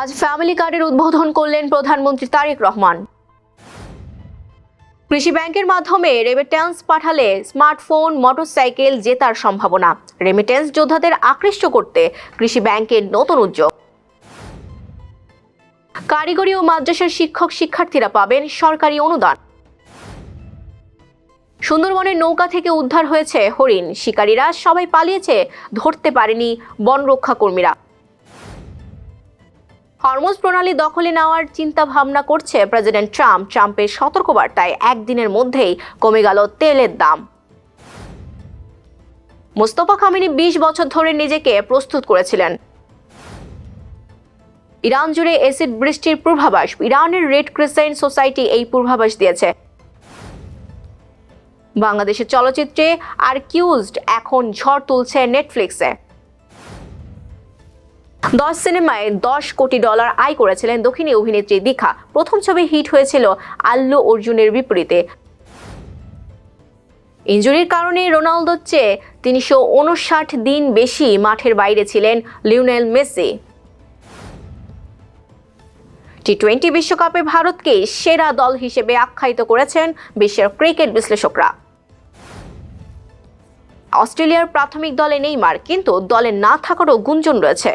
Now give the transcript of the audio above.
আজ ফ্যামিলি কার্ডের উদ্বোধন করলেন প্রধানমন্ত্রী তারেক রহমান। কৃষি ব্যাংকের মাধ্যমে রেমিটেন্স পাঠালে স্মার্টফোন, মোটরসাইকেল জেতার সম্ভাবনা। রেমিটেন্স যোদ্ধাদের আকৃষ্ট করতে কৃষি ব্যাংকের নতুন উদ্যোগ। কারিগরি ও মাদ্রাসার শিক্ষার্থীরা পাবেন সরকারি অনুদান। সুন্দরবনের নৌকা থেকে উদ্ধার হয়েছে হরিণ। শিকারীরা সবাই পালিয়েছে, ধরতে পারেনি বন রক্ষা কর্মীরা। হরমুজ প্রণালী দখলে নেওয়ার চিন্তা ভাবনা করছে প্রেসিডেন্ট ট্রাম্প। ট্রাম্পের সতর্কবার্তায় একদিনের মধ্যেই কমে গেল তেলের দাম। মোস্তফা খামেনি 20 বছর ধরে নিজেকে প্রস্তুত করেছিলেন। ইরান জুড়ে অ্যাসিড বৃষ্টির পূর্বাভাস। ইরানের রেড ক্রিসেন্ট সোসাইটি এই পূর্বাভাস দিয়েছে। বাংলাদেশের চলচ্চিত্রে আরকিউজড এখন ঝড় তুলছে নেটফ্লিক্সে। 10 সিনেমায় $10 কোটি আয় করেছিলেন দক্ষিণী অভিনেত্রী দীঘা। প্রথম ছবি হিট হয়েছিল আল্লু অর্জুনের বিপরীতে। ইনজুরির কারণে রোনালদোর চেয়ে 359 দিন বেশি মাঠের বাইরে ছিলেন লিওনেল মেসি। টি-20 বিশ্বকাপে ভারতকে সেরা দল হিসেবে আখ্যায়িত করেছেন বিশ্বের ক্রিকেট বিশ্লেষকরা। অস্ট্রেলিয়ার প্রাথমিক দলে নেইমার, কিন্তু দলে না থাকারও গুঞ্জন রয়েছে।